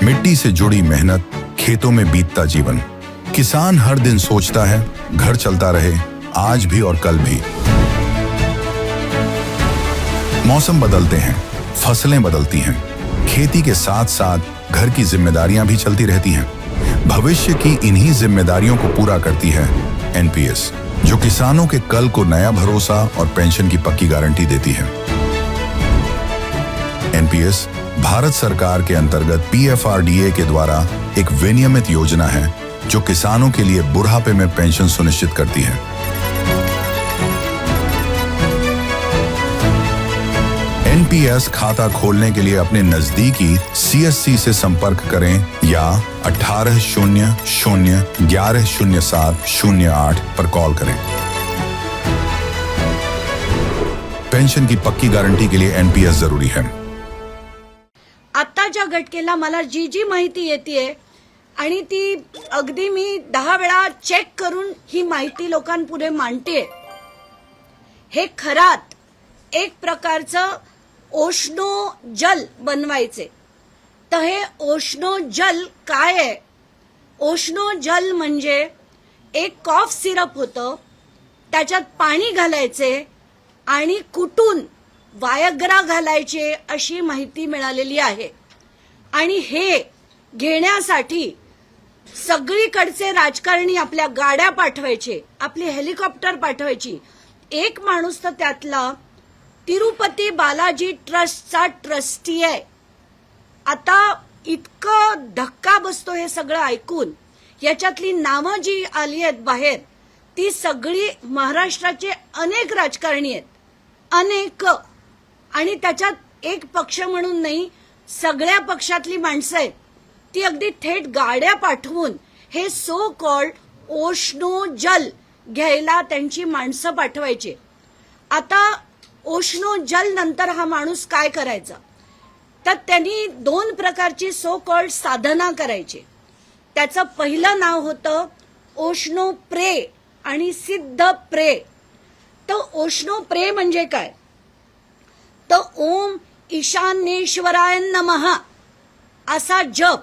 मिट्टी से जुड़ी मेहनत, खेतों में बीतता जीवन। किसान हर दिन सोचता है घर चलता रहे, आज भी और कल भी। मौसम बदलते हैं, फसलें बदलती हैं, खेती के साथ साथ घर की जिम्मेदारियां भी चलती रहती हैं। भविष्य की इन्हीं जिम्मेदारियों को पूरा करती है एनपीएस, जो किसानों के कल को नया भरोसा और पेंशन की पक्की गारंटी देती है। एनपीएस भारत सरकार के अंतर्गत पीएफआरडीए के द्वारा एक विनियमित योजना है जो किसानों के लिए बुढ़ापे में पेंशन सुनिश्चित करती है। एनपीएस खाता खोलने के लिए अपने नजदीकी सीएससी से संपर्क करें या 1800-1107-08 पर कॉल करें। पेंशन की पक्की गारंटी के लिए एनपीएस जरूरी है। आत्ताच्या घटनेला मला जी जी माहिती येते आणि ती अगदी मी 10 वेळा चेक करून ही माहिती लोकांपुढे मांडते। हे खरात एक प्रकारचं ओशनो जल बनवायचे। तर हे ओशनो जल काय आहे? ओशनो जल म्हणजे एक कॉफ सिरप होतं, त्याच्यात पाणी घालायचे आणि कुटून वायग्रा घालायचे अशी माहिती मिळालेली आहे। आणि हे घेण्यासाठी सगळीकडचे राजकारणी आपल्या गाड्या पाठवायचे, आपली हेलिकॉप्टर पाठवायची। एक माणूस तर त्यातला तिरुपती बालाजी ट्रस्टचा ट्रस्टी आहे। आता इतकं धक्का बसतो हे सगळं ऐकून। याच्यातली नावं जी आली आहेत बाहेर, ती सगळी महाराष्ट्राचे अनेक राजकारणी आहेत, अनेक। आणि त्याच्यात एक पक्ष म्हणून नाही, सगळ्या पक्षातली माणसं आहेत। ती अगदी थेट गाड्या पाठवून हे सो कॉल्ड ओशनो जल घ्यायला त्यांची माणसं पाठवायची। आता ओशनो जल नंतर हा माणूस काय करायचा? तर त्यांनी 2 प्रकारची सो कॉल्ड साधना करायची। त्याचं पहिलं नाव होतं ओशनो प्रे आणि सिद्ध प्रे। तर ओशनो प्रे म्हणजे काय? तर ओम ईशान्येश्वराय नमः असा जप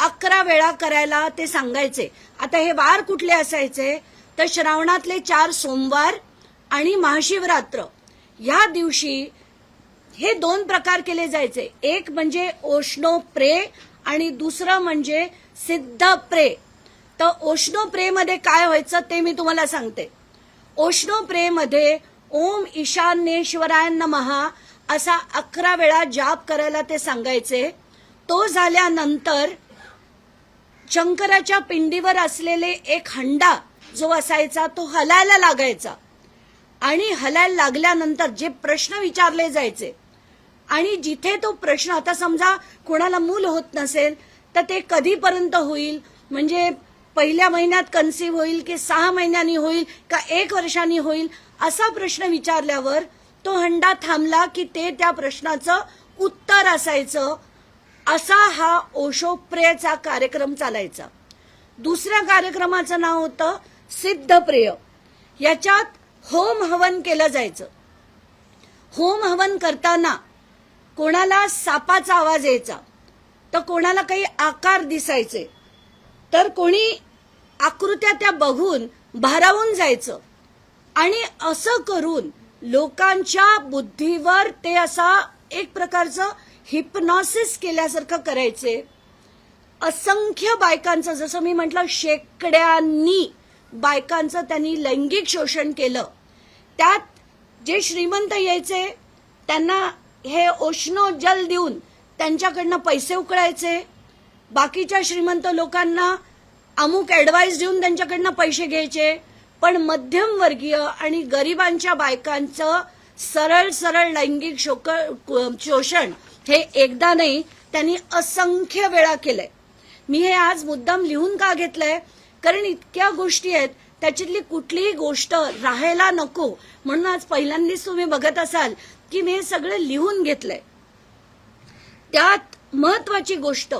11 वेळा करायला ते सांगायचे। आता हे वार कुठले असायचे? तर श्रावणातले 4 सोमवार आणि महाशिवरात्र या दिवशी हे 2 प्रकार केले जायचे। एक म्हणजे ओशनो प्रे आणि दुसरं म्हणजे सिद्ध प्रे। तर ओशनो प्रे मध्ये काय व्हायचं ते मी तुम्हाला सांगते। ओशनो प्रे मध्ये ओम ईशान्येश्वराय नमः असा 11 वेळा जाप करायला ते सांगायचे। तो झाल्यानंतर शंकराच्या पिंडीवर असलेले एक हंडा जो असायचा तो हलायला लागायचा आणि हलायला लागल्यानंतर जे प्रश्न विचारले जायचे आणि जिथे तो प्रश्न, आता समजा कोणाला मूल होत नसेल तर ते कधीपर्यंत होईल, म्हणजे पहिल्या महिन्यात कन्सीव्ह होईल की 6 महिन्यांनी होईल का 1 वर्षांनी होईल, असा प्रश्न विचारल्यावर तो हंडा थांबला की ते त्या प्रश्नाचं उत्तर असायचं। असा हा ओशो प्रेचा कार्यक्रम चालायचा। दुसऱ्या कार्यक्रमाचं नाव होतं सिद्ध प्रेय। याच्यात होम हवन केलं जायचं। होम हवन करताना कोणाला सापाचा आवाज यायचा, तर कोणाला काही आकार दिसायचे, तर कोणी आकृत्या त्या बघून भारावून जायचं आणि असं करून लोकांच्या बुद्धीवर ते असा एक प्रकारचं हिप्नॉसिस केल्यासारखं करायचे। असंख्य बायकांचं, जसं मी म्हटलं शेकड्यांनी बायकांचं त्यांनी लैंगिक शोषण केलं। त्यात जे श्रीमंत यायचे त्यांना हे ओशनो जल देऊन त्यांच्याकडनं पैसे उकळायचे, बाकीच्या श्रीमंत लोकांना अमुक ऍडवाइस देऊन त्यांच्याकडनं पैसे घ्यायचे। पण मध्यमवर्गीय आणि गरिबांच्या बायकांचं सरळ सरळ लैंगिक शोषण हे एकदा नाही, त्यांनी असंख्य वेळा केलंय। मी हे आज मुद्दाम लिहून का घेतलंय? कारण इतक्या गोष्टी आहेत, त्याच्यातली कुठलीही गोष्ट राहायला नको म्हणून आज पहिल्यांदाच तुम्ही बघत असाल की मी हे सगळं लिहून घेतलंय। त्यात महत्वाची गोष्ट,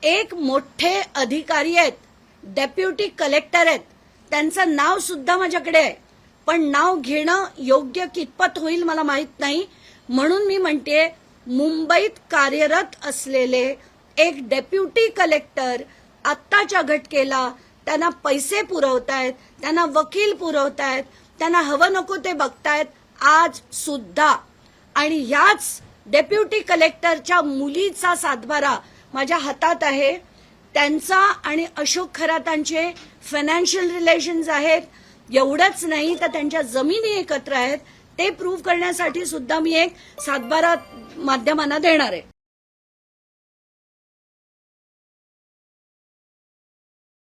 एक मोठे अधिकारी आहेत, डेप्युटी कलेक्टर आहेत, त्यांचं नाव सुद्धा माझ्याकडे आहे, पण नाव घेणं योग्य कितपत होईल मला माहित नाही, म्हणून मी म्हणते मुंबईत कार्यरत असलेले एक डेप्युटी कलेक्टर आत्ताच्या घटकेला त्यांना पैसे पुरवतायत, त्यांना वकील पुरवतायत, त्यांना हवं नको ते बघतायत आज सुद्धा. आणि याच डेप्युटी कलेक्टरच्या मुलीचा सातबारा माझ्या हातात आहे. त्यांचा आणि अशोक खरातांचे फायनान्शियल रिलेशन्स आहेत. एवढंच नाही तर त्यांच्या जमिनी एकत्र आहेत. ते प्रूव्ह करण्यासाठी सुद्धा मी एक सातबारा माध्यमांना देणार आहे.